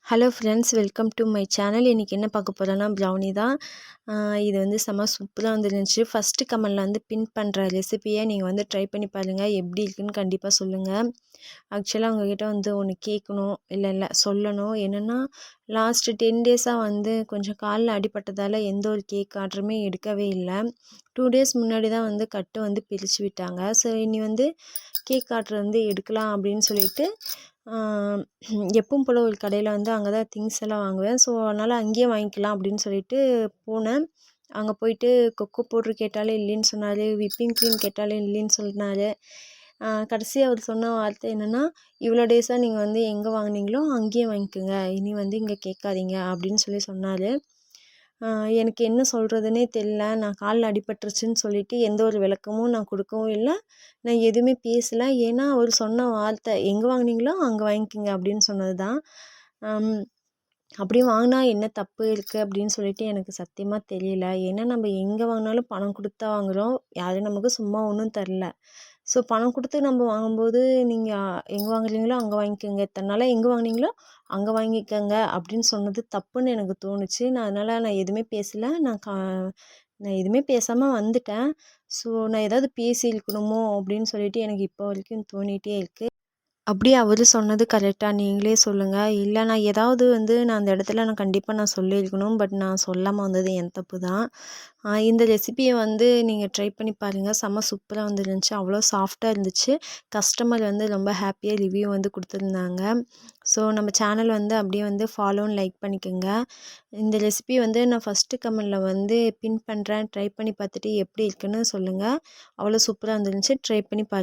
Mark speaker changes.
Speaker 1: Hello friends, welcome to my channel. இன்றைக்கி என்ன பார்க்க போகிறோன்னா ப்ரௌனி தான். இது வந்து செம்ம சூப்பராக வந்துருந்துச்சு. ஃபஸ்ட்டு கமெண்டில் வந்து பின் பண்ணுற ரெசிப்பியை நீங்கள் வந்து ட்ரை பண்ணி பாருங்கள். எப்படி இருக்குன்னு கண்டிப்பாக சொல்லுங்கள். ஆக்சுவலாக உங்ககிட்ட வந்து ஒன்று கேட்கணும், இல்லை சொல்லணும். என்னென்னா லாஸ்ட்டு 10 டேஸாக வந்து கொஞ்சம் காலில் அடிபட்டதால் எந்த ஒரு கேக் ஆர்டருமே எடுக்கவே இல்லை. 2 டேஸ் முன்னாடி தான் வந்து கட்டு வந்து பிரித்து விட்டாங்க. ஸோ இனி வந்து கேக் ஆர்டர் வந்து எடுக்கலாம் அப்படின்னு சொல்லிட்டு எப்பவும் போல் ஒரு கடையில் வந்து அங்கே தான் திங்ஸ் எல்லாம் வாங்குவேன். ஸோ அதனால் அங்கேயே வாங்கிக்கலாம் அப்படின்னு சொல்லிட்டு போனேன். அங்கே போயிட்டு கொக்கோ பவுட்ரு கேட்டாலே இல்லைன்னு சொன்னார், விப்பிங் க்ரீம் கேட்டாலே இல்லைன்னு சொன்னார். கடைசியாக அவர் சொன்ன வார்த்தை என்னென்னா, இவ்வளோ டேஸாக நீங்கள் வந்து எங்கே வாங்குனீங்களோ அங்கேயே வாங்கிக்கோங்க, இனி வந்து இங்கே கேட்காதீங்க அப்படின்னு சொல்லி சொன்னார். எனக்கு என்ன சொல்கிறதுனே தெரில. நான் காலில் அடிபட்டுருச்சுன்னு சொல்லிவிட்டு எந்த ஒரு விளக்கமும் நான் கொடுக்கவும் இல்லை, நான் எதுவுமே பேசலை. ஏன்னா அவர் சொன்ன வார்த்தை எங்கே வாங்குனீங்களோ அங்கே வாங்கிக்கோங்க அப்படின்னு சொன்னது தான். அப்படி வாங்கினா என்ன தப்பு இருக்குது அப்படின்னு சொல்லிட்டு எனக்கு சத்தியமாக தெரியல. ஏன்னா நம்ம எங்கே வாங்கினாலும் பணம் கொடுத்தா வாங்குகிறோம், யாரும் நமக்கு சும்மா ஒன்றும் தரல. ஸோ பணம் கொடுத்து நம்ம வாங்கும்போது நீங்கள் எங்கே வாங்குறீங்களோ அங்கே வாங்கிக்கோங்க, இத்தனை நாளாக எங்கே வாங்குனீங்களோ அங்கே வாங்கிக்கோங்க அப்படின்னு சொன்னது தப்புன்னு எனக்கு தோணுச்சு. நான் எதுவுமே பேசலை. நான் எதுவுமே பேசாமல் வந்துட்டேன். ஸோ நான் ஏதாவது பேசியிருக்கணுமோ அப்படின்னு சொல்லிட்டு எனக்கு இப்போ வரைக்கும் தோணிகிட்டே இருக்குது. அப்படியே அவர் சொன்னது கரெக்டாக நீங்களே சொல்லுங்கள். இல்லை நான் ஏதாவது வந்து நான் அந்த இடத்துல கண்டிப்பாக சொல்லியிருக்கணும். பட் நான் சொல்லாமல் வந்தது என் தப்பு தான். இந்த ரெசிப்பியை வந்து நீங்கள் ட்ரை பண்ணி பாருங்கள். செம்ம சூப்பராக வந்துருந்துச்சு. அவ்வளோ சாஃப்டாக இருந்துச்சு. கஸ்டமர் வந்து ரொம்ப ஹாப்பியாக ரிவ்யூ வந்து கொடுத்துருந்தாங்க. ஸோ நம்ம சேனல் வந்து அப்படியே வந்து ஃபாலோன்னு லைக் பண்ணிக்கோங்க. இந்த ரெசிபி வந்து நான் ஃபஸ்ட்டு கமெண்டில் வந்து பின் பண்ணுறேன். ட்ரை பண்ணி பார்த்துட்டு எப்படி இருக்குன்னு சொல்லுங்கள். அவ்வளோ சூப்பராக வந்துருந்துச்சு. ட்ரை பண்ணி பாருங்கள்.